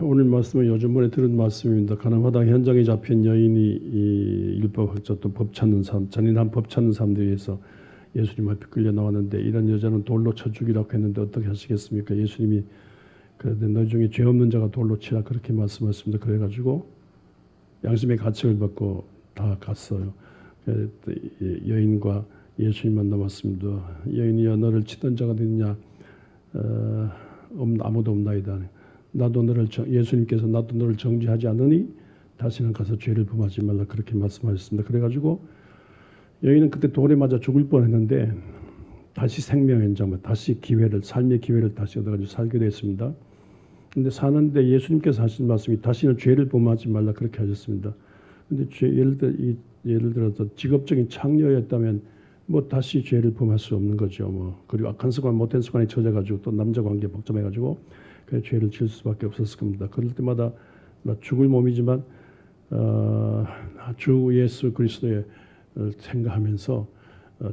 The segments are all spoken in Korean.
오늘 말씀은 요즘번에 들은 말씀입니다. 가나마당 현장에 잡힌 여인이 이 율법학자 또 법 찾는 사람, 잔인한 법 찾는 사람들에 의해서 예수님 앞에 끌려 나왔는데 이런 여자는 돌로 쳐 죽이라고 했는데 어떻게 하시겠습니까? 예수님이 그런데 너희 중에 죄 없는 자가 돌로 치라 그렇게 말씀하셨습니다. 그래가지고 양심의 가책을 받고 다 갔어요. 여인과 예수님만 남았습니다. 여인이여 너를 치던 자가 어디냐? 아무도 없나이다. 나도 너를 예수님께서 나도 너를 정죄하지 않으니 다시는 가서 죄를 범하지 말라 그렇게 말씀하셨습니다. 그래가지고 여인은 그때 돌에 맞아 죽을 뻔했는데 다시 생명의 잠, 다시 기회를 삶의 기회를 다시 얻어가지고 살게 됐습니다. 근데 사는데 예수님께서 하신 말씀이 다시는 죄를 범하지 말라 그렇게 하셨습니다. 근데 예를 들어서 직업적인 창녀였다면 뭐 다시 죄를 범할 수 없는 거죠. 뭐 그리고 악한 습관, 못한 습관에 처져가지고 또 남자 관계 복잡해가지고 그 죄를 질 수밖에 없었을 겁니다. 그럴 때마다 죽을 몸이지만 주 예수 그리스도의 생각하면서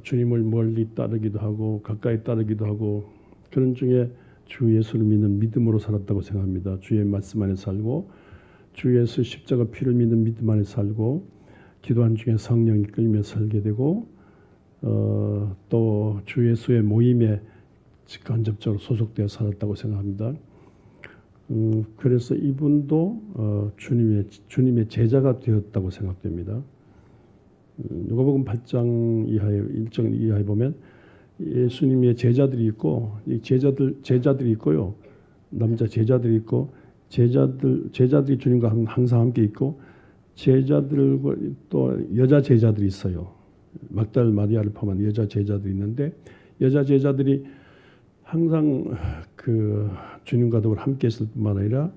주님을 멀리 따르기도 하고 가까이 따르기도 하고 그런 중에 주 예수를 믿는 믿음으로 살았다고 생각합니다. 주의 말씀 안에 살고 주 예수 십자가 피를 믿는 믿음 안에 살고 기도한 중에 성령이 끌며 살게 되고 또 주 예수의 모임에 직간접적으로 소속되어 살았다고 생각합니다. 그래서 이분도 주님의 제자가 되었다고 생각됩니다. 누가복음 8장 이하에 1장 이하에 보면 예수님의 제자들이 있고 이 제자들이 있고요. 남자 제자들이 있고 제자들이 주님과 항상 함께 있고 제자들과 또 여자 제자들이 있어요. 막달 마리아를 포함한 여자 제자들이 있는데 여자 제자들이 항상 그 주님과 더불어 함께 있을 뿐만 아니라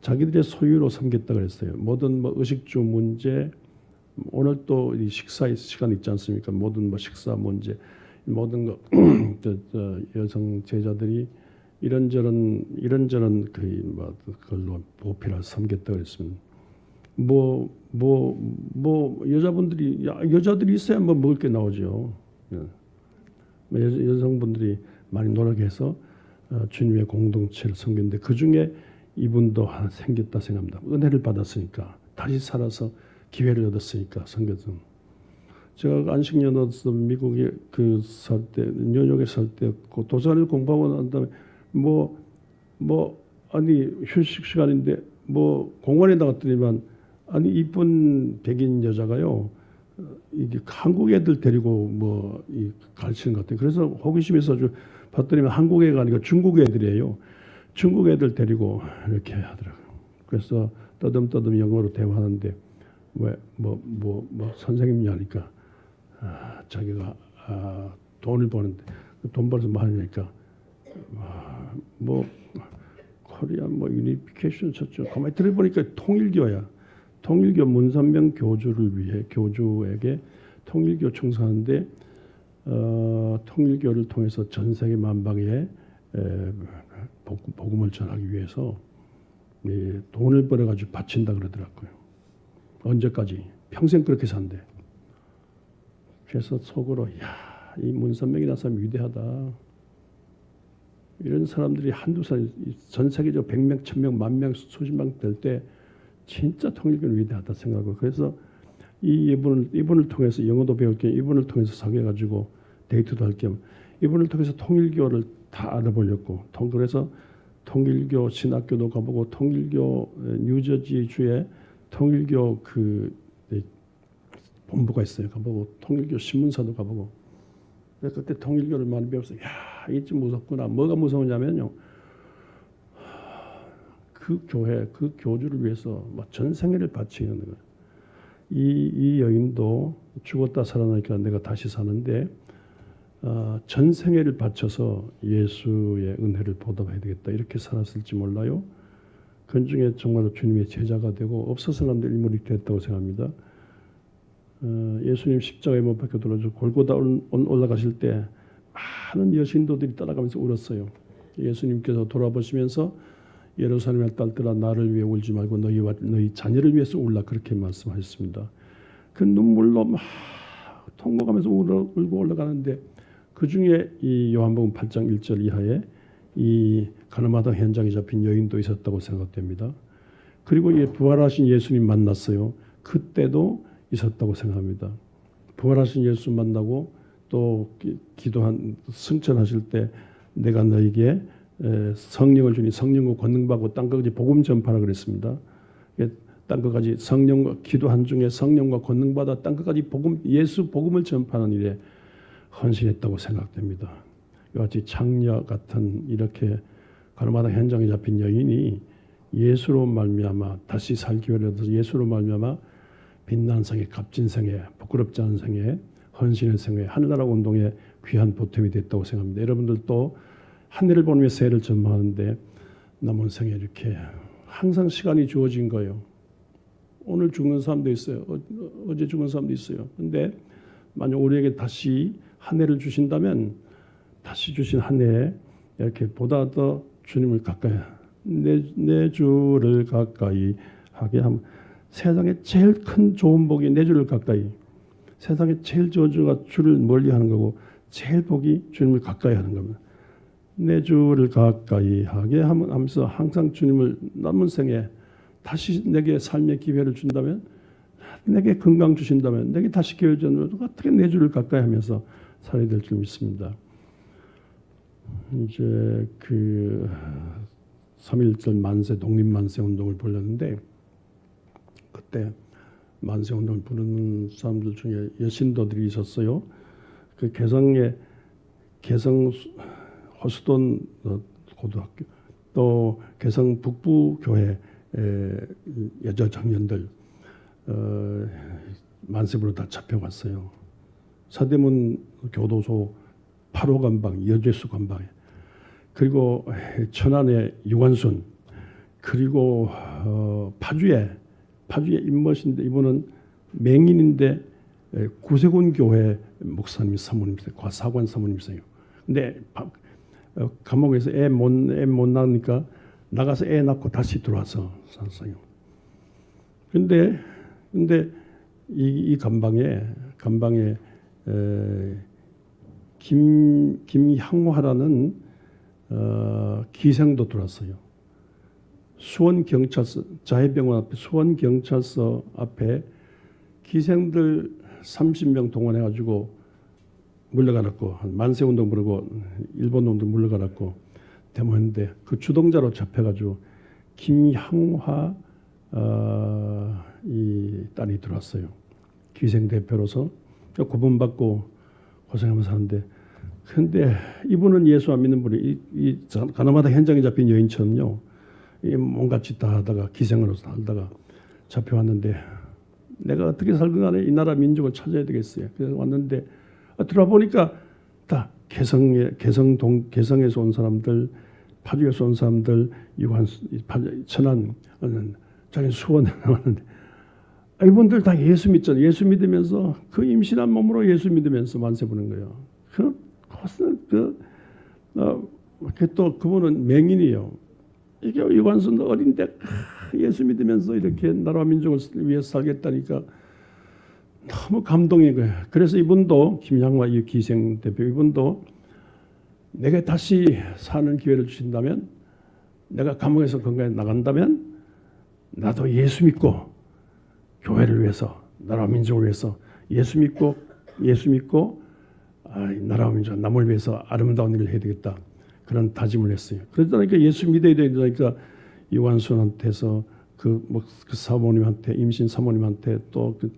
자기들의 소유로 섬겼다고 했어요. 모든 의식주 문제, 오늘 또 식사 시간 있지 않습니까? 모든 식사 문제, 모든 거 여성 제자들이 이런저런 그걸로 보필해서 섬겼다고 했습니다. 여자들이 있어야 먹을 게 나오죠. 여성분들이 많이 노력해서 주님의 공동체를 섬겼는데 그 중에 이분도 하나 생겼다 생각합니다. 은혜를 받았으니까 다시 살아서 기회를 얻었으니까 섬겼던. 제가 안식년으로서 미국에 살 때 뉴욕에 살 때 도서관에서 공부하고 난 다음에 아니 휴식 시간인데 공원에 나갔더니만 아니 이쁜 백인 여자가요 이게 한국 애들 데리고 가르치는 것 같아요. 그래서 호기심에서 봤더니 한국 애가 아니고 중국 애들이에요. 중국 애들 데리고 이렇게 하더라고요. 그래서 떠듬떠듬 영어로 대화하는데 선생님이 하니까 자기가 돈을 버는데 돈 벌어서 뭐 하냐니까 코리아 유니피케이션 쳤죠. 가만히 들어보니까 통일교야. 통일교 문선명 교주를 위해 교주에게 통일교 충성하는데 통일교를 통해서 전 세계 만방에 복음을 전하기 위해서 돈을 벌어가지고 바친다 그러더라고요. 언제까지? 평생 그렇게 산대. 그래서 속으로 이 문선명이라는 사람이 위대하다. 이런 사람들이 한두 살, 전 세계적으로 100명, 1000명, 10,000명, 수십만 될 때 진짜 통일교는 위대하다 생각하고 그래서 이분을 통해서 영어도 배울 겸 이분을 통해서 사귀어가지고 데이트도 할 겸 이분을 통해서 통일교를 다 알아보려고 그래서 통일교 신학교도 가보고 통일교 뉴저지주에 통일교 본부가 있어요. 가보고 통일교 신문사도 가보고 그때 통일교를 많이 배워서 이게 좀 무섭구나. 뭐가 무서우냐면요. 그 교회, 그 교주를 위해서 전 생애를 바치는 거예요. 이 여인도 죽었다 살아나니까 내가 다시 사는데 전 생애를 바쳐서 예수의 은혜를 보답해야 되겠다. 이렇게 살았을지 몰라요. 그 중에 정말로 주님의 제자가 되고 없어서는 안 될 인물이 됐다고 생각합니다. 예수님 십자가에 못 박혀 돌아져 골고다 올라가실 때 많은 여신도들이 따라가면서 울었어요. 예수님께서 돌아보시면서 예루살렘의 딸들아 나를 위해 울지 말고 너희 자녀를 위해서 울라 그렇게 말씀하셨습니다. 그 눈물로 막 통곡하면서 울고 올라가는데 그 중에 이 요한복음 8장 1절 이하에 이 가늠하던 현장에 잡힌 여인도 있었다고 생각됩니다. 그리고 부활하신 예수님 만났어요. 그때도 있었다고 생각합니다. 부활하신 예수 만나고 또 기도한 승천하실 때 내가 너에게 성령을 주니 성령과 권능받고 땅끝까지 복음 전파라 그랬습니다. 땅끝까지 성령과 기도한 중에 성령과 권능받아 땅끝까지 예수 복음을 전파하는 일에 헌신했다고 생각됩니다. 이와 같이 창녀 같은 이렇게 가늠하다 현장에 잡힌 여인이 예수로 말미암아 다시 살 기회를 얻어서 예수로 말미암아 빛난 생애, 값진 생애, 부끄럽지 않은 생애, 헌신의 생애, 하늘나라 운동의 귀한 보탬이 됐다고 생각합니다. 여러분들도 하늘을 보며 새해를 전망하는데 남은 생에 이렇게 항상 시간이 주어진 거예요. 오늘 죽는 사람도 있어요. 어제 죽은 사람도 있어요. 근데 만약 우리에게 다시 한 해를 주신다면 다시 주신 한 해에 이렇게 보다 더 주님을 가까이 내 주를 가까이 하게 하면 세상에 제일 큰 좋은 복이 내 주를 가까이, 세상에 제일 저주가 주를 멀리하는 거고 제일 복이 주님을 가까이 하는 겁니다. 내 주를 가까이 하게 하면서 항상 주님을 남은 생에 다시 내게 삶의 기회를 준다면, 내게 건강 주신다면, 내게 다시 기회를 준다면 어떻게 내 주를 가까이 하면서 살아야 될 줄 믿습니다. 이제 그 3.1절 만세, 독립만세 운동을 벌였는데 그때 만세 운동을 부르는 사람들 중에 여신도들이 있었어요. 그 개성 호수돈 고등학교, 또 개성 북부 교회 여자 청년들 만세부로 다 잡혀갔어요. 서대문 교도소 8호 감방, 여죄수 감방에, 그리고 천안의 유관순, 그리고 파주에 임머신데 이분은 맹인인데 구세군 교회 목사님 사모님이세요. 사관 사모님이세요. 근데 감옥에서 애 못 낳으니까 나가서 애 낳고 다시 들어와서 살았어요. 근데 이 감방에 김향화라는 기생도 들어왔어요. 수원경찰서, 자해병원 앞에 수원경찰서 앞에 기생들 30명 동원해가지고 물러가놨고, 만세운동 부르고 일본 놈들 물러가놨고 데모했는데 그 주동자로 잡혀가지고 김향화 이 딸이 들어왔어요. 기생 대표로서 구분받고 고생하면서 사는데, 그런데 이분은 예수 안 믿는 분이 이 가늠하다 현장에 잡힌 여인처럼요, 뭔가 짓 다 하다가 기생으로 살다가 잡혀왔는데 내가 어떻게 살든 간에 이 나라 민족을 찾아야 되겠어요. 그래서 왔는데 들어와 보니까 다 개성에서 온 사람들, 파주에서 온 사람들, 천안, 자기 수원에 나왔는데 이분들 다 예수 믿잖아요. 예수 믿으면서 그 임신한 몸으로 예수 믿으면서 만세 부는 거예요. 또 그분은 맹인이요. 이게 유관순 어린데 예수 믿으면서 이렇게 나라와 민족을 위해서 살겠다니까 너무 감동인 거예요. 그래서 이분도 김향화 이 기생 대표, 이분도 내가 다시 사는 기회를 주신다면, 내가 감옥에서 건강에 나간다면 나도 예수 믿고 교회를 위해서, 나라와 민족을 위해서 예수 믿고 나라와 민족, 남을 위해서 아름다운 일을 해야 되겠다, 그런 다짐을 했어요. 그러다니까 예수 믿어야 되니까 유관순한테서 그 사모님한테, 임신 사모님한테, 또 그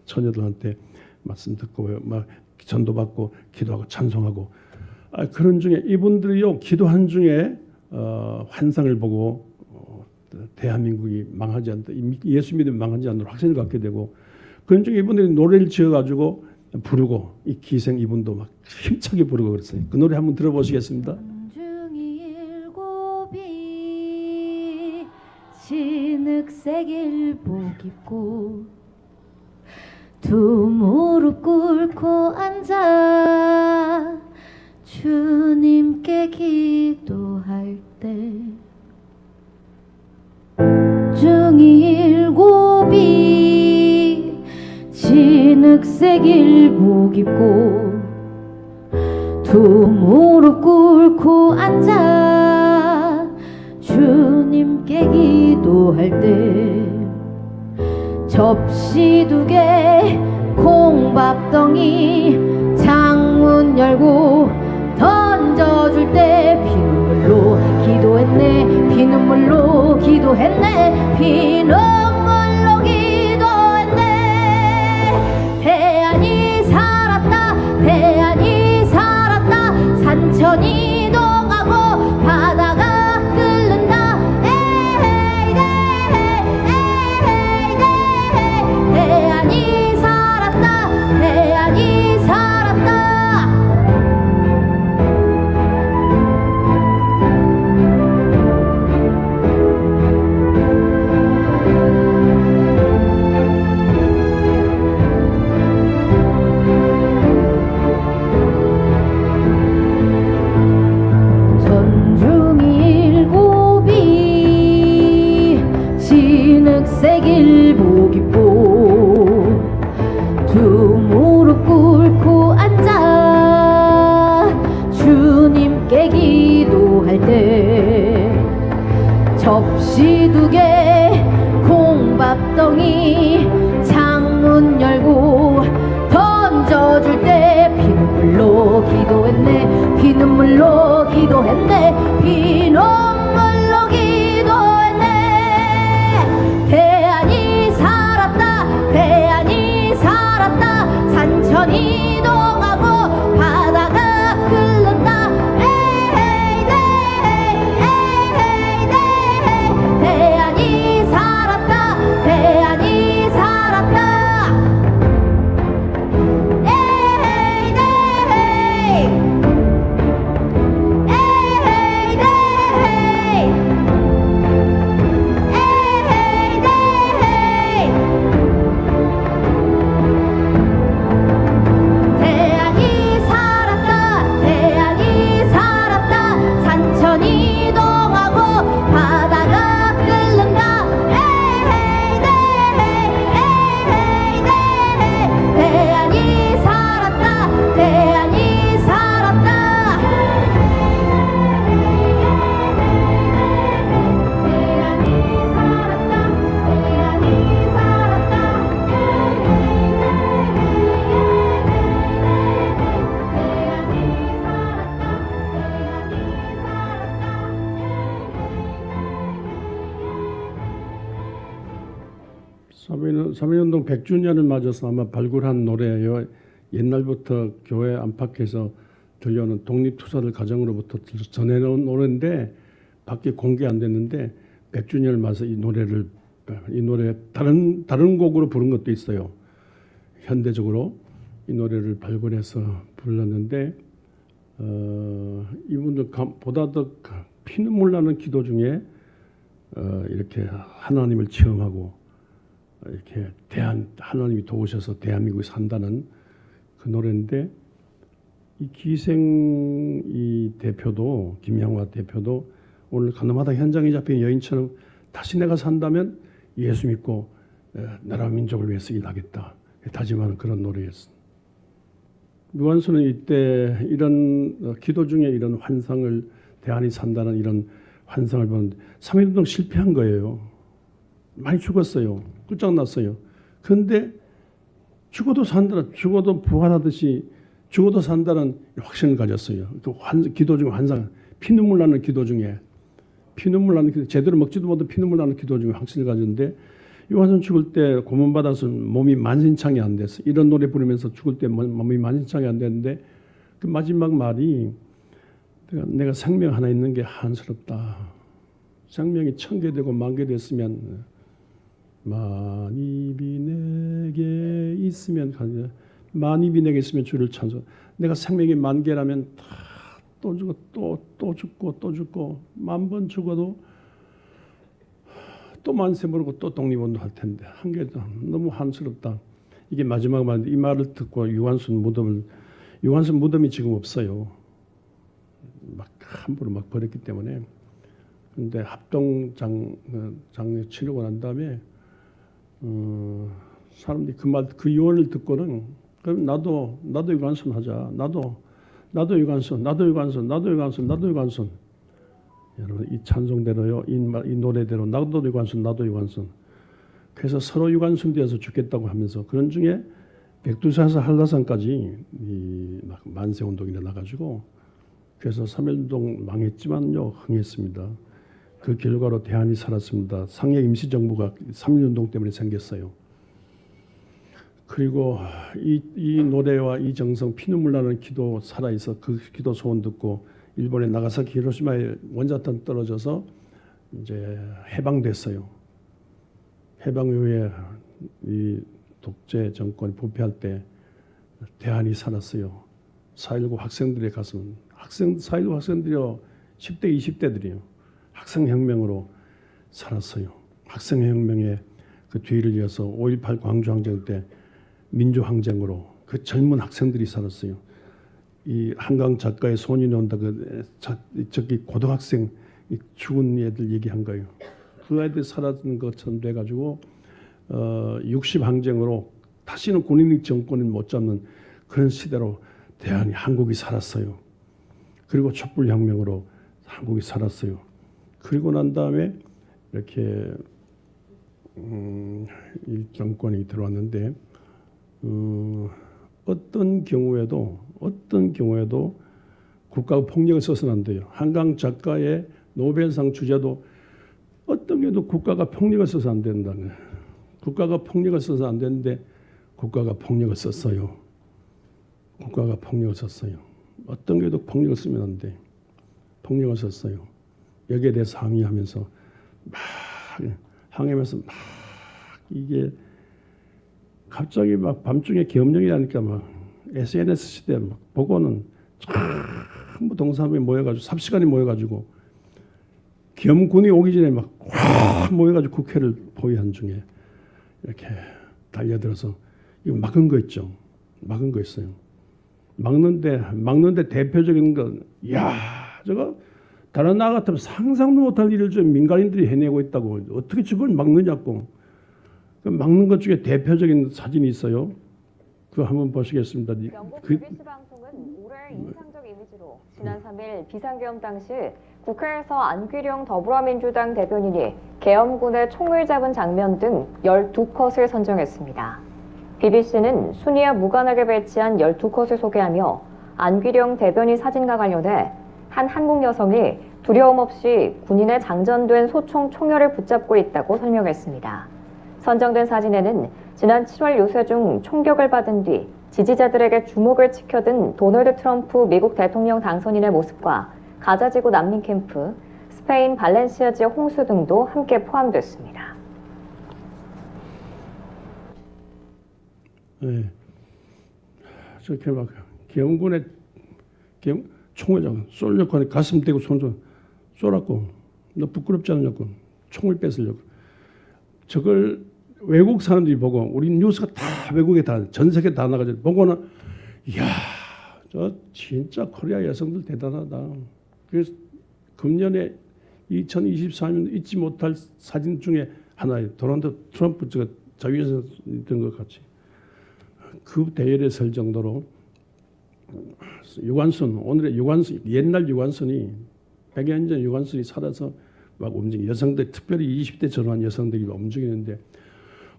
처녀들한테 말씀 듣고 막 전도받고 기도하고 찬송하고, 그런 중에 이분들이요, 기도한 중에 환상을 보고 대한민국이 망하지 않다, 예수 믿으면 망하지 않는 확신을 갖게 되고, 그런 중에 이분들이 노래를 지어가지고 부르고, 이 기생 이분도 막 힘차게 부르고 그랬어요. 그 노래 한번 들어보시겠습니다. 중일곱이 진흙색 일복 입고 두 무릎 꿇고 앉아 주님께 기도할 때, 중일곱이 진흙색 일복 입고 두 두 무릎 꿇고 앉아 주님께 기도할 때 접시 두 개 콩밥덩이 창문 열고 던져줄 때 피눈물로 기도했네 피눈물로 기도했네 피눈물로 기도했네 대안이 살았다 대안이 살았다 산천 이동하고 바다가 끓는다 에헤이 에헤이 대안이 살았다 대안이 살았다 전중이 일곱이 진흙색 일복 입고 두 무릎 꿇고 앉아 주님께 기도할 때 접시 두 개 콩밥덩이 창문 열고 던져줄 때 피눈물로 기도했네 피눈물로 기도했네 피눈물로 기도했네 대안이 살았다 대안이 살았다 산천 이동하고 바다가 끓는다 에헤이 에헤이 대안이 살았다 대안이 살았다 대안이 살았다 대안이 살았다 산천 이동하고 바다가 끓는다 에헤이 대안이 살았다 대안이 살았다 대안이 살았다 대안이 삼일운동 100주년을 맞아서 아마 발굴한 노래예요. 옛날부터 교회 안팎에서 들려오는 독립투사들 가정으로부터 전해놓은 노래인데 밖에 공개 안 됐는데 100주년을 맞아서 이 노래 다른 곡으로 부른 것도 있어요. 현대적으로 이 노래를 발굴해서 불렀는데 이분들 보다 더 피눈물 나는 기도 중에 이렇게 하나님을 체험하고 이렇게 하나님이 도우셔서 대한민국에 산다는 그 노래인데 이 기생 이 대표도 김양화 대표도 오늘 가나마다 현장에 잡힌 여인처럼 다시 내가 산다면 예수 믿고 나라 민족을 위해서 일하겠다 다짐하는 그런 노래였습니다. 유한수는 이때 이런 기도 중에 이런 환상을 대안이 산다는 이런 환상을 보는데 3.1운동 실패한 거예요. 많이 죽었어요. 끝장났어요. 그런데 죽어도 산다는 죽어도 부활하듯이 죽어도 산다는 확신을 가졌어요. 그 기도 중에 환상 피눈물 나는 기도 중에 피눈물 나는 기도 제대로 먹지도 못한 피눈물 나는 기도 중에 확신을 가졌는데 요한선 죽을 때 고문받아서 몸이 만신창이 안 됐어. 이런 노래 부르면서 죽을 때 몸이 만신창이 안 됐는데 그 마지막 말이 내가 생명 하나 있는 게 한스럽다. 생명이 1000개 되고 10,000개 됐으면 만입이 내게 있으면 만입이 내게 있으면 주를 찬송. 내가 생명이 10,000개라면 또 죽고 또 죽고 또 죽고 10,000번 죽어도 또 만세 모르고 또 독립운동 할 텐데 한 개도 너무 한스럽다. 이게 마지막 말인데 이 말을 듣고 유한순 무덤이 지금 없어요. 막 함부로 막 버렸기 때문에. 근데 합동장례 치르고 난 다음에 사람들이 그 유언을 듣고는 그럼 나도 유한순 하자. 나도 나도 유관순, 나도 유관순, 나도 유관순, 나도 유관순. 여러분 이 찬송대로요, 이 노래대로 나도 유관순, 나도 유관순. 그래서 서로 유관순 되어서 죽겠다고 하면서 그런 중에 백두산에서 한라산까지 막 만세운동이 일어나가지고 그래서 3.1운동 망했지만요 흥했습니다. 그 결과로 대한이 살았습니다. 상해 임시정부가 3.1운동 때문에 생겼어요. 그리고 이 노래와 이 정성 피눈물 나는 기도 살아있어 그 기도 소원 듣고 일본의 나가사키 히로시마에 원자탄 떨어져서 이제 해방됐어요. 해방 이후에 이 독재 정권이 부패할 때 대한이 살았어요. 4.19 학생들의 가슴 4.19 학생들이요 10대 20대들이요 학생혁명으로 살았어요. 학생혁명의 그 뒤를 이어서 5.18 광주항쟁 때 민주항쟁으로 그 젊은 학생들이 살았어요. 이 한강 작가의 손이 온다 저기 고등학생 죽은 애들 얘기한 거예요. 그 애들 살았는 것처럼 돼가지고 60항쟁으로 다시는 군인의 정권을 못 잡는 그런 시대로 대한이 한국이 살았어요. 그리고 촛불혁명으로 한국이 살았어요. 그리고 난 다음에 이렇게 이 정권이 들어왔는데 어떤 경우에도 국가가 폭력을 써서는 안 돼요. 한강 작가의 노벨상 주제도 어떤 경우도 국가가 폭력을 써서 안 된다는 거예요. 국가가 폭력을 써서 안 되는데 국가가 폭력을 썼어요. 국가가 폭력을 썼어요. 어떤 경우도 폭력을 쓰면 안 돼. 폭력을 썼어요. 여기에 대해서 항의하면서 막 이게 갑자기 막 밤중에 계엄령이라니까 막 SNS 시대 막 보고는 전부 동사무에 모여가지고 삽시간에 모여가지고 계엄군이 오기 전에 막 모여가지고 국회를 포위한 중에 이렇게 달려들어서 이거 막은 거 있죠. 막은 거 있어요. 막는데 대표적인 건 저거 다른 나라 같으면 상상도 못할 일을 좀 민간인들이 해내고 있다고 어떻게 저걸 막느냐고. 그 막는 것 중에 대표적인 사진이 있어요. 그거 한번 보시겠습니다. 영국 BBC 방송은 올해 인상적 이미지로 지난 3일 비상계엄 당시 국회에서 안규령 더불어민주당 대변인이 계엄군의 총을 잡은 장면 등 12컷을 선정했습니다. BBC는 순위와 무관하게 배치한 12컷을 소개하며 안규령 대변인 사진과 관련해 한 한국 여성이 두려움 없이 군인의 장전된 소총 총열을 붙잡고 있다고 설명했습니다. 선정된 사진에는 지난 7월 요새 중 총격을 받은 뒤 지지자들에게 주목을 치켜든 도널드 트럼프 미국 대통령 당선인의 모습과 가자지구 난민 캠프, 스페인 발렌시아 지역 홍수 등도 함께 포함됐습니다. 네. 저렇게 막 계엄군의 총을 잡아 쏠려고 하니 가슴 대고 손 쏘라고 너 부끄럽지 않냐고 총을 뺏으려고 저걸 외국 사람들이 보고 우리 뉴스가 다 외국에 다 전 세계 다 나가지고 보고는 이야 저 진짜 코리아 여성들 대단하다. 그래서 금년에 2024년 잊지 못할 사진 중에 하나예요. 도널드 트럼프 저 자유에서 있던 것 같이 그 대열에 설 정도로 유관순 오늘의 유관순 옛날 유관순이 100여 년 전 유관순이 살아서 막 움직이 여성들 특별히 20대 전후한 여성들이 움직이는데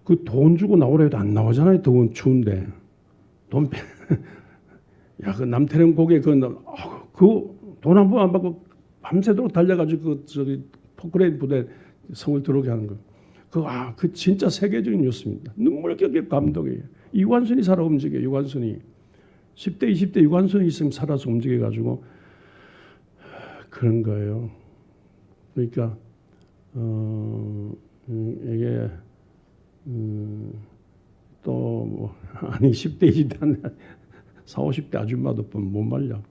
그 돈 주고 나오라 해도 안 나오잖아요. 더운 추운데 돈 그 남태령 고개 그 돈 한 번 안 받고 밤새도록 달려가지고 그 저기 포크레인 부대 성을 들어오게 하는 거. 그 진짜 세계적인 뉴스입니다. 눈물겹게 감동이에요. 유관순이 살아 움직여. 유관순이 10대 20대 유관순이 있으면 살아서 움직여가지고 그런 거예요. 그러니까 이게 또 뭐 아니 10대 20대 40, 50대 아줌마도 보면 못 말려.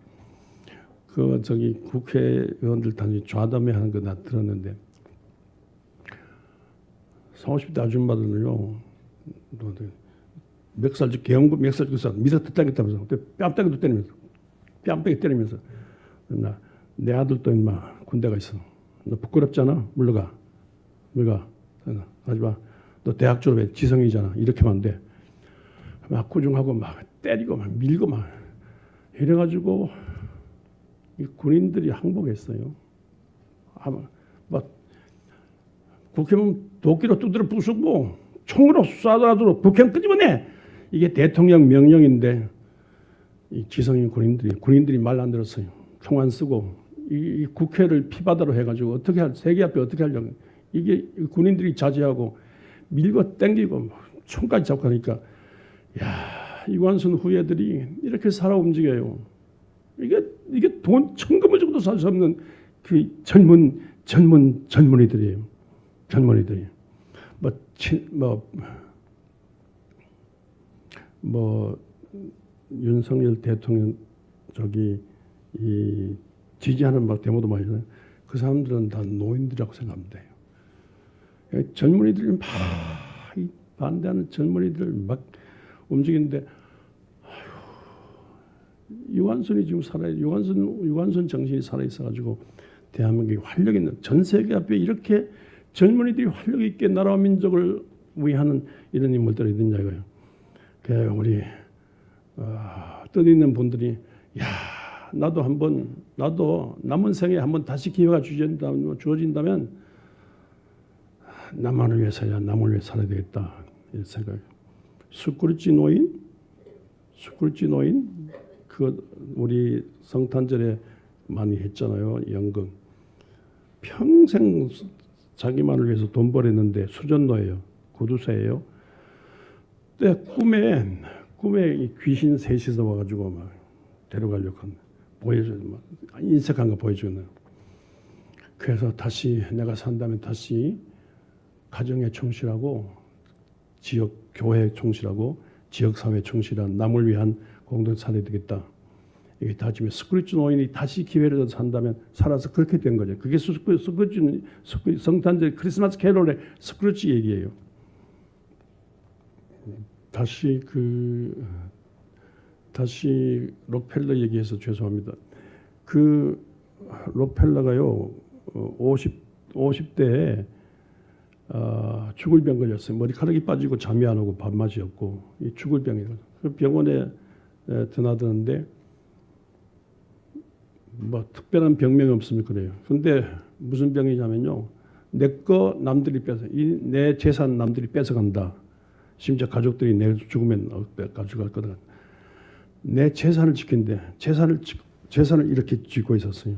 그 저기 국회의원들 단위 좌담회하는 거 나 들었는데 40, 50대 아줌마들은요 멱살 계엄군 멱살 그 사람 미사 듣다겠다면서 뺨때기도 때리면서 내 아들도 인마 군대가 있어. 너 부끄럽잖아. 물러가. 하지 마. 너 대학 졸업해 지성이잖아. 이렇게 하면 안 돼. 막 꾸중하고 막 때리고 막 밀고 막 이래가지고 이 군인들이 항복했어요. 아마 막 국회의원 도끼로 두드려 부수고 총으로 쏴도 국회의원 끄집어내. 이게 대통령 명령인데 이 지성인 군인들이 말 안 들었어요. 총 안 쓰고 이 국회를 피바다로 해가지고 어떻게 세계 앞에 어떻게 하려고 이게 군인들이 자제하고 밀고 땡기고 총까지 잡고 하니까 야 이완순 후예들이 이렇게 살아 움직여요. 이게 돈 천금을 주고도 살 수 없는 그 젊은이들이에요. 젊은이들이 윤석열 대통령 이 지지하는 막 데모도 많이 하잖아요. 그 사람들은 다 노인들이라고 생각하면 돼요. 젊은이들이 막 반대하는 젊은이들 막 움직이는데 유한순이 지금 유한순 정신이 살아 있어가지고 대한민국이 활력 있는 전 세계 앞에 이렇게 젊은이들이 활력 있게 나라와 민족을 위하는 이런 인물들이 있느냐 이거예요. 그 우리 뜻 있는 분들이 야 나도 남은 생에 한번 다시 기회가 주어진다면 남한을 위해서야 남을 위해 살아야 되겠다 이런 생각. 스크루지 노인 그 우리 성탄절에 많이 했잖아요. 연극 평생 자기만을 위해서 돈 벌었는데 수전노예요. 구두쇠예요. 근데 꿈에 이 귀신 셋이서 와가지고 막 데려가려고 한 보여주는 인색한 거 보여주는. 그래서 다시 내가 산다면 다시 가정에 충실하고 지역 교회에 충실하고 지역 사회에 충실한 남을 위한 공동 살아야 되겠다. 이게 다짐에 스크루지 노인이 다시 기회를 얻어 산다면 살아서 그렇게 된 거죠. 그게 스크루지 성탄절 크리스마스 캐롤의 스크루지 얘기예요. 다시 록펠러 얘기해서 죄송합니다. 그 록펠러가요 50대에 죽을 병 걸렸어요. 머리카락이 빠지고 잠이 안 오고 밥맛이 없고 이 죽을 병이에요. 그 병원에 드나드는데 뭐 특별한 병명이 없으면 그래요. 근데 무슨 병이냐면요. 내 거 남들이 내 재산 남들이 뺏어간다. 심지어 가족들이 내 죽으면 가져갈 거다. 내 재산을 지킨대. 재산을 이렇게 쥐고 있었어요.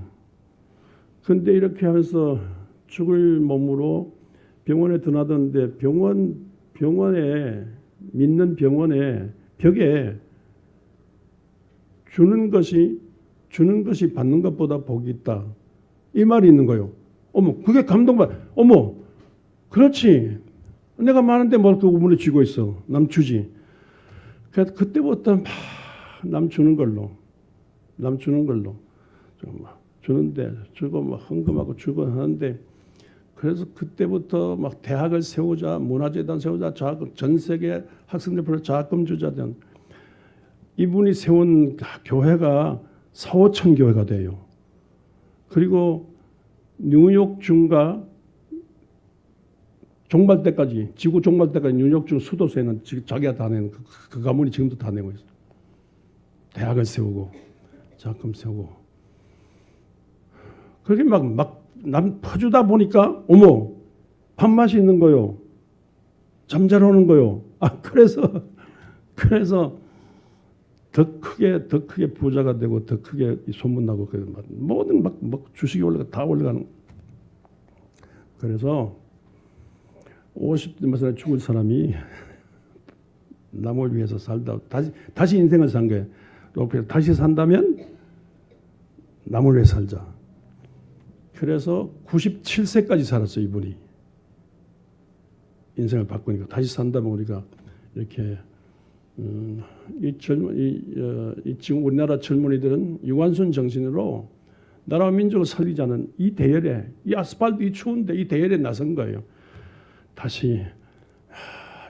근데 이렇게 하면서 죽을 몸으로 병원에 드나드는데 병원에 믿는 병원에 벽에 주는 것이 받는 것보다 복이 있다. 이 말이 있는 거예요. 어머, 그게 감동받아. 어머, 그렇지. 내가 많은데 뭘 그 우물에 쥐고 있어. 남 주지. 그래서 그때부터 막 남 주는 걸로 좀 막 주는데 주고 막 헌금하고 주고 하는데 그래서 그때부터 막 대학을 세우자, 문화재단 세우자, 전 세계 학생들 보러 자금 주자 된 이분이 세운 교회가 4,5천 교회가 돼요. 그리고 뉴욕 중과 종말 때까지 지구 종말 때까지 뉴욕 중 수도세는 지금 자기가 다 내는 그 가문이 지금도 다 내고 있어요. 대학을 세우고 자금 세우고 그렇게 막 남 퍼주다 보니까 어머 밥맛이 있는 거요. 잠잘 오는 거요. 그래서 더 크게 부자가 되고 더 크게 소문나고 모든 막 주식이 다 올라가는. 그래서 50대만 죽을 사람이 남을 위해서 살다 다시 인생을 산 거예요. 다시 산다면 남을 위해 살자. 그래서 97세까지 살았어요. 이분이. 인생을 바꾸니까 다시 산다면 우리가 이렇게 지금 우리나라 젊은이들은 유한순 정신으로 나라와 민족을 살리자는 이 대열에 이 아스팔트 이 추운데 이 대열에 나선 거예요. 다시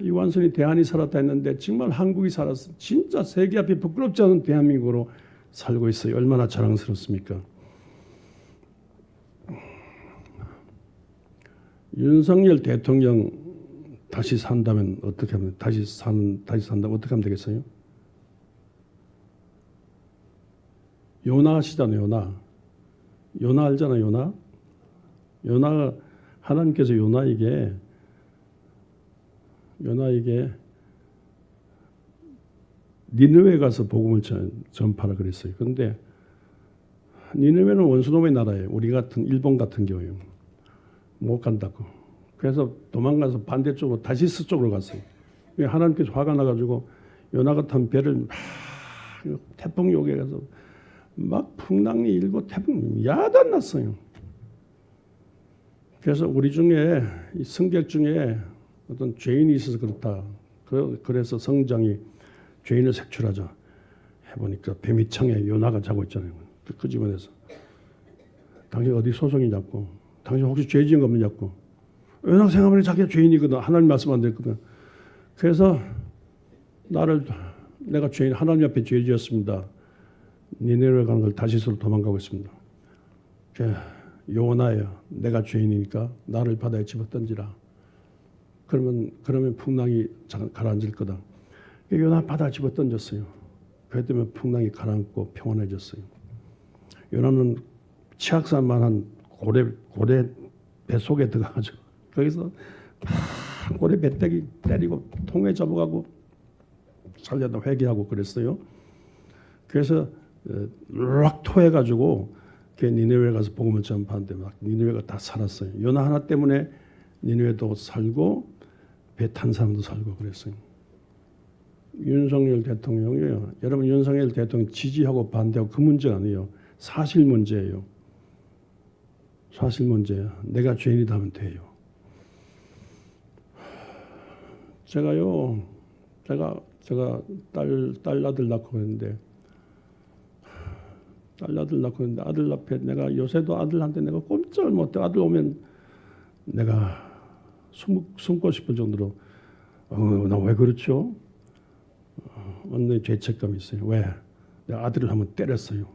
유한순이 대한이 살았다 했는데 정말 한국이 살았어. 진짜 세계 앞에 부끄럽지 않은 대한민국으로 살고 있어요. 얼마나 자랑스럽습니까? 윤석열 대통령 다시 산다면 어떻게 하면 다시 산다면 어떻게 하면 되겠어요? 요나 하시잖아요. 요나. 요나 알잖아, 요나. 요나가 하나님께서 요나에게 니느웨 가서 복음을 전파라 그랬어요. 그런데 니느웨는 원수놈의 나라예요. 우리 같은 일본 같은 경우에요. 못 간다고. 그래서 도망가서 반대쪽으로 다시스 쪽으로 갔어요. 하나님께서 화가 나가지고 요나 같은 배를 막 태풍이 오게 해서 막 풍랑이 일고 태풍 야단 났어요. 그래서 우리 중에 이 성격 중에 어떤 죄인이 있어서 그렇다. 그래서 성장이 죄인을 색출하자 해보니까 뱀이창에 요나가 자고 있잖아요. 그 집안에서 당신 어디 소속이냐고, 당신 혹시 죄 지은 거 없느냐고. 요나가 생각하면 자기가 죄인이거든. 하나님 말씀 안 됐거든. 그래서 내가 죄인, 하나님 앞에 죄 지었습니다. 니네로 가는 걸 다시스로 도망가고 있습니다. 요나야, 내가 죄인이니까 나를 바다에 집어던지라. 그러면 풍랑이 가라앉을 거다. 요나 바다에 집어던졌어요. 그랬 때문에 풍랑이 가라앉고 평온해졌어요. 요나는 치악산만한 고래 배 속에 들어가죠. 거기서 고래 배때기 때리고 통에 잡아가고 살려다 회개하고 그랬어요. 그래서 락 토해가지고 니느웨 가서 복음을 전파하는데 막 니느웨가 다 살았어요. 요나 하나 때문에 니느웨도 살고 배 탄 사람도 살고 그랬어요. 윤석열 대통령이요. 여러분 윤석열 대통령 지지하고 반대하고 그 문제가 아니에요. 사실 문제예요. 사실 문제야. 내가 죄인이다 하면 돼요. 제가 딸 아들 낳고 그랬는데 아들 앞에 내가 요새도 아들한테 내가 꼼짝을 못해. 아들 오면 내가 숨고 싶을 정도로 나 왜 그렇죠? 언니 죄책감이 있어요. 왜? 내가 아들을 한번 때렸어요.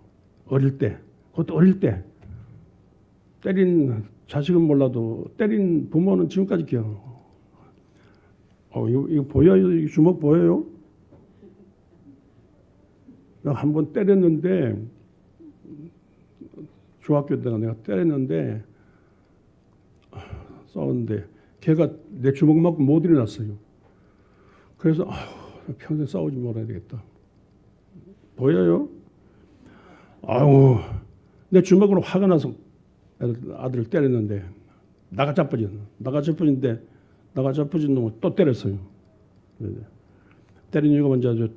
어릴 때. 그것도 어릴 때. 때린 자식은 몰라도 때린 부모는 지금까지 기억. 이거 보여요? 이 주먹 보여요? 내가 한번 때렸는데 중학교 때가 내가 때렸는데 싸웠는데 걔가 내 주먹 맞고 못 일어났어요. 그래서 평생 싸우지 말아야 되겠다. 보여요? 내 주먹으로 화가 나서 아들을 때렸는데 나가 자빠진 놈을 또 때렸어요. 때린 이유가 뭔지 아죠?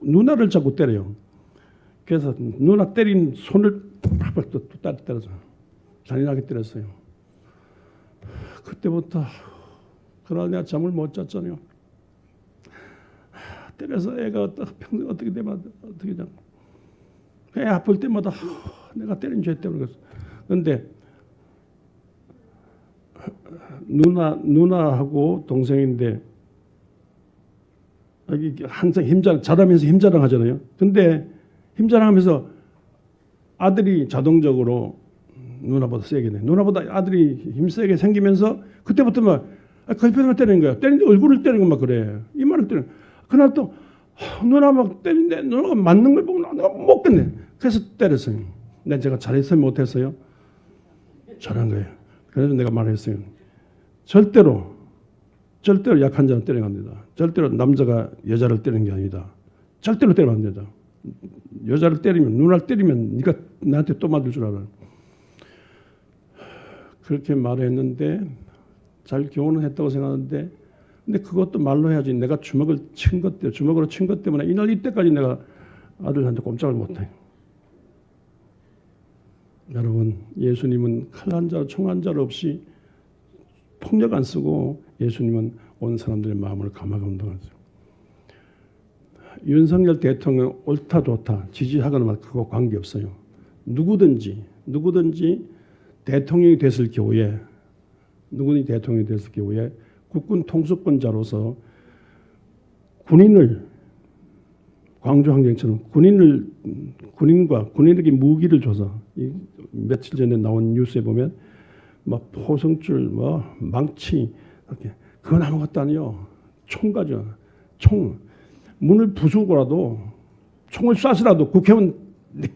누나를 자꾸 때려요. 그래서 누나 때린 손을 팍팍 또 때려서 잔인하게 때렸어요. 그때부터 그러나 내가 잠을 못 잤잖아요. 때려서 애가 평생 어떻게 되면 어떻게 자? 애 아플 때마다 내가 때린 죄 때문에 그랬어. 그런데 누나하고 동생인데 항상 자라면서 힘자랑 하잖아요. 근데 힘자랑하면서 아들이 자동적으로 누나보다 세게 내. 누나보다 아들이 힘세게 생기면서 그때부터 막 걸편을 때리는 거야. 때리는데 얼굴을 때리는 거 막 그래. 이마를 때리는. 그날 또 누나 막 때리는데 누나가 맞는 걸 보고 내가 못 겠네. 그래서 때렸어요. 근데 제가 잘했어요, 못했어요? 잘한 거예요. 그래서 내가 말했어요. 절대로 약한 자는 때리면 안 된다. 절대로 남자가 여자를 때리는 게 아니다. 절대로 때리면 안 된다. 여자를 때리면, 누나를 때리면 네가 나한테 또 맞을 줄 알아. 그렇게 말했는데 잘 교훈은 했다고 생각하는데, 근데 그것도 말로 해야지. 내가 주먹으로 친 것 때문에 이날 이때까지 내가 아들한테 꼼짝을 못해. 여러분, 예수님은 칼 한 자로 총 한 자로 없이 폭력 안 쓰고 예수님은 온 사람들의 마음을 감하게 운동하죠. 윤석열 대통령 옳다 좋다 지지하거나 그거 관계없어요. 누구든지 대통령이 됐을 경우에 국군 통수권자로서 군인을 광주항쟁처럼 군인에게 무기를 줘서 며칠 전에 나온 뉴스에 보면 막 포성줄, 망치 이렇게 그건 아무것도 아니요. 총 가져. 문을 부수고라도 총을 쏴서라도 국회의원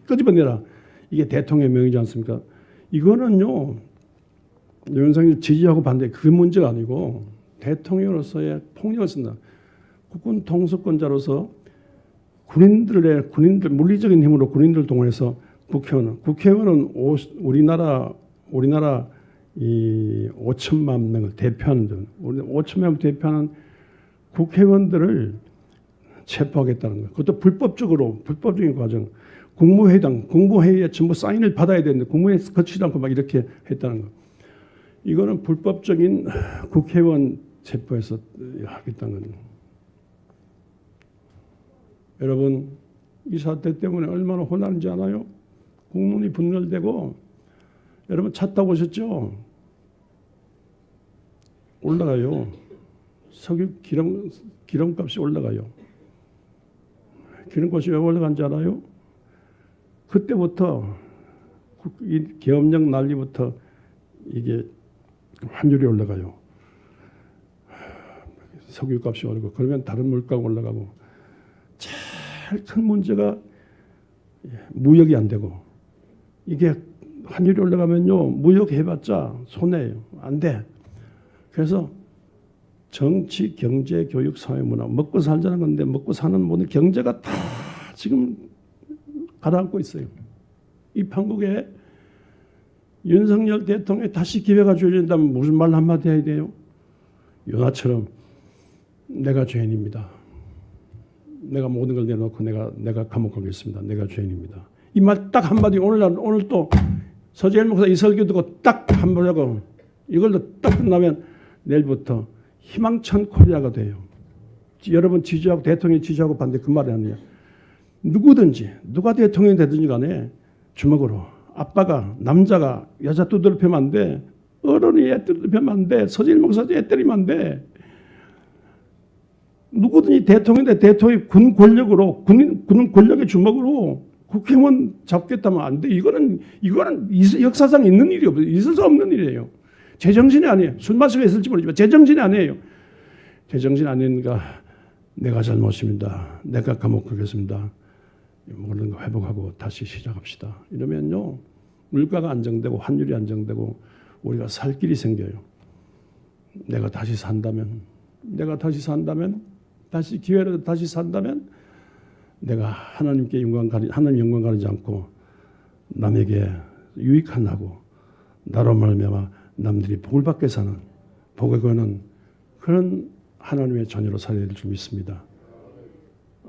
끄집어내라. 이게 대통령 명이지 않습니까? 이거는요, 윤석열 지지하고 반대 그 문제가 아니고 대통령으로서의 폭력을 쓴다. 국군 통수권자로서 군인들 물리적인 힘으로 군인들 동원해서 국회의원은 우리나라 이 5천만 명을 대표하는 5천만 명을 대표하는 국회의원들을 체포하겠다는 거예요. 그것도 불법적인 과정. 국무회의에 전부 사인을 받아야 되는데 국무회의 거치지 않고 막 이렇게 했다는 거. 이거는 불법적인 국회의원 체포해서 하겠다는 거예요. 여러분, 이 사태 때문에 얼마나 혼나는지 알아요? 국민이 분열되고, 여러분 차 타고 오셨죠? 올라가요. 석유 기름값이 올라가요. 기름값이 왜 올라간지 알아요? 그때부터 이 계엄령 난리부터 이게 환율이 올라가요. 석유값이 오르고 그러면 다른 물가가 올라가고 제일 큰 문제가 무역이 안 되고 이게 환율이 올라가면요 무역 해봤자 손해예요. 안 돼. 그래서 정치, 경제, 교육, 사회, 문화 먹고 살자는 건데 먹고 사는 모든 경제가 다 지금 가라앉고 있어요. 이 판국에 윤석열 대통령이 다시 기회가 주어진다면 무슨 말 한마디 해야 돼요? 요나처럼 내가 죄인입니다. 내가 모든 걸 내놓고 내가 감옥 가겠습니다. 내가 죄인입니다. 이 말 딱 한마디 오늘 또 서재일 목사 이 설교 듣고 딱 한번 하고 이걸로 딱 끝나면 내일부터 희망찬 코리아가 돼요. 여러분 지지하고 대통령 지지하고 반대 그 말이 아니에요. 누구든지 누가 대통령이 되든지 간에 주먹으로 아빠가 남자가 여자 두드려 패면 안 돼. 어른이 애 두드려 패면 안 돼. 서재일 목사도 애 때리면 안 돼. 누구든지 대통령인데 대통령이 군 권력으로 군 권력의 주먹으로 국회의원 잡겠다면 안 돼. 이거는 역사상 있는 일이 없어요. 있을 수 없는 일이에요. 제정신이 아니에요. 술 마시고 있을지 모르지만 제정신이 아니에요. 제정신 아닌가 내가 잘못입니다. 내가 감옥 가겠습니다. 모든 거 회복하고 다시 시작합시다. 이러면요 물가가 안정되고 환율이 안정되고 우리가 살 길이 생겨요. 내가 다시 산다면 다시 기회를 다시 산다면 내가 하나님 영광 가리지 않고 남에게 유익한 하고 나로 말미암아 남들이 복을 받게 사는 복을 거는 그런 하나님의 자녀로 살아야 될 줄 믿습니다.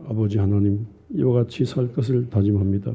아버지 하나님 이와 같이 살 것을 다짐합니다.